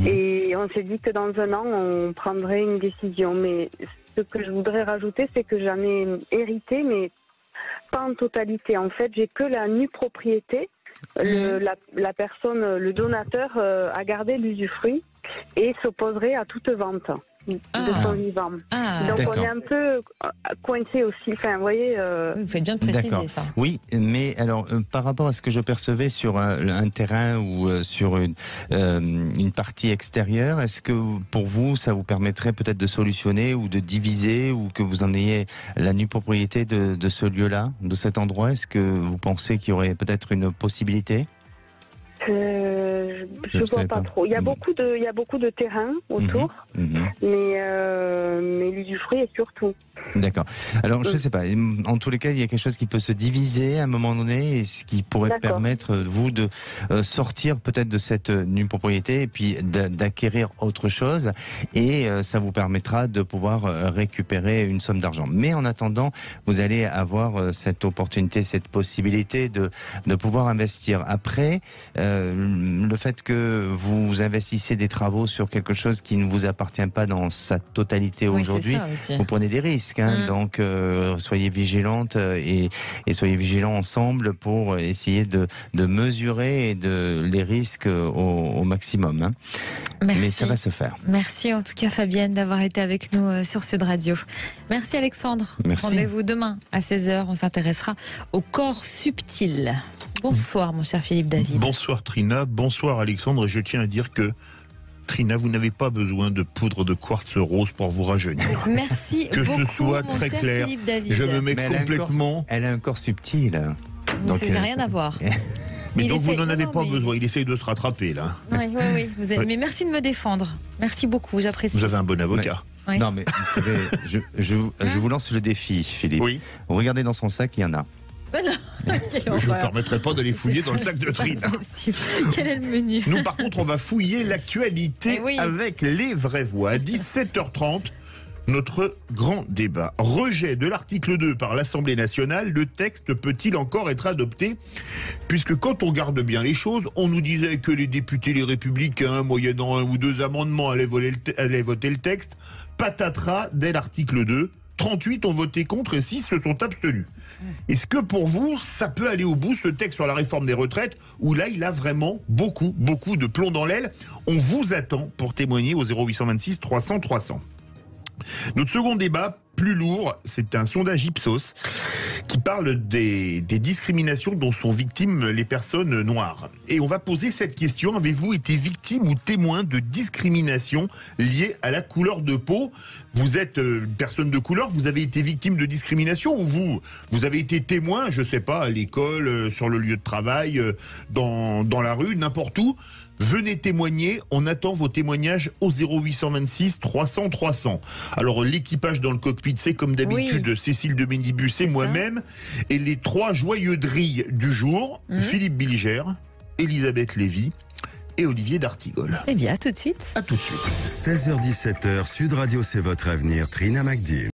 Et on s'est dit que dans un an, on prendrait une décision. Mais ce que je voudrais rajouter, c'est que j'en ai hérité, mais pas en totalité. En fait, j'ai que la nue propriété. La personne, le donateur, a gardé l'usufruit et s'opposerait à toute vente de son vivant. Donc on est un peu coincé aussi. Enfin, vous voyez. Vous faites bien de préciser ça. Oui, mais alors par rapport à ce que je percevais sur un terrain ou sur une partie extérieure, est-ce que pour vous ça vous permettrait peut-être de solutionner ou de diviser ou que vous en ayez la nue propriété de ce lieu-là, de cet endroit? Est-ce que vous pensez qu'il y aurait peut-être une possibilité? je vois pas trop. Il y a beaucoup de terrain autour, mais l'usufruit est surtout. D'accord. Alors, je sais pas. En tous les cas, il y a quelque chose qui peut se diviser à un moment donné, et ce qui pourrait permettre vous de sortir peut-être de cette nue propriété et puis d'acquérir autre chose, et ça vous permettra de pouvoir récupérer une somme d'argent. Mais en attendant, vous allez avoir cette opportunité, cette possibilité de pouvoir investir. Après, le fait que vous investissez des travaux sur quelque chose qui ne vous appartient pas dans sa totalité aujourd'hui, vous prenez des risques. Donc, soyez vigilantes et soyez vigilants ensemble pour essayer de mesurer les risques au maximum. Merci. Mais ça va se faire. Merci en tout cas Fabienne d'avoir été avec nous sur Sud Radio. Merci Alexandre. Merci. Rendez-vous demain à 16h. On s'intéressera au corps subtil. Bonsoir mon cher Philippe David. Bonsoir Trina, bonsoir Alexandre. Je tiens à dire que Trina, vous n'avez pas besoin de poudre de quartz rose pour vous rajeunir. Merci que beaucoup, ce soit mon très cher clair. Philippe David. Je me mets complètement. Elle a un corps subtil. Donc ça n'a rien à voir. Mais donc vous n'en avez pas besoin. Il essaye de se rattraper là. Oui. Mais merci de me défendre. Merci beaucoup, j'apprécie. Vous avez un bon avocat. Oui. Non mais vous savez, je vous lance le défi, Philippe. Oui. Regardez dans son sac, il y en a. Je ne me permettrai pas d'aller fouiller dans le sac de Trina. Quel est le menu? Nous, par contre, on va fouiller l'actualité avec les vraies voix. À 17h30, notre grand débat. Rejet de l'article 2 par l'Assemblée nationale. Le texte peut-il encore être adopté? Puisque quand on regarde bien les choses, on nous disait que les députés, les républicains, moyennant 1 ou 2 amendements, allaient voter le texte. Patatras, dès l'article 2. 38 ont voté contre et 6 se sont abstenus. Est-ce que pour vous, ça peut aller au bout, ce texte sur la réforme des retraites, où là, il a vraiment beaucoup de plomb dans l'aile? On vous attend pour témoigner au 0826 300 300. Notre second débat, plus lourd, c'est un sondage Ipsos qui parle des discriminations dont sont victimes les personnes noires. Et on va poser cette question: avez-vous été victime ou témoin de discrimination liée à la couleur de peau? Vous êtes une personne de couleur, vous avez été victime de discrimination, ou vous avez été témoin, je sais pas, à l'école, sur le lieu de travail, dans la rue, n'importe où? Venez témoigner, on attend vos témoignages au 0826 300 300. Alors l'équipage dans le cockpit, c'est comme d'habitude Cécile de Ménibus et moi-même. Et les 3 joyeux drilles du jour, Philippe Bilger, Elisabeth Lévy et Olivier d'Artigol. Eh bien, à tout de suite. À tout de suite. 16h-17h, Sud Radio, c'est votre avenir. Trina Magdine.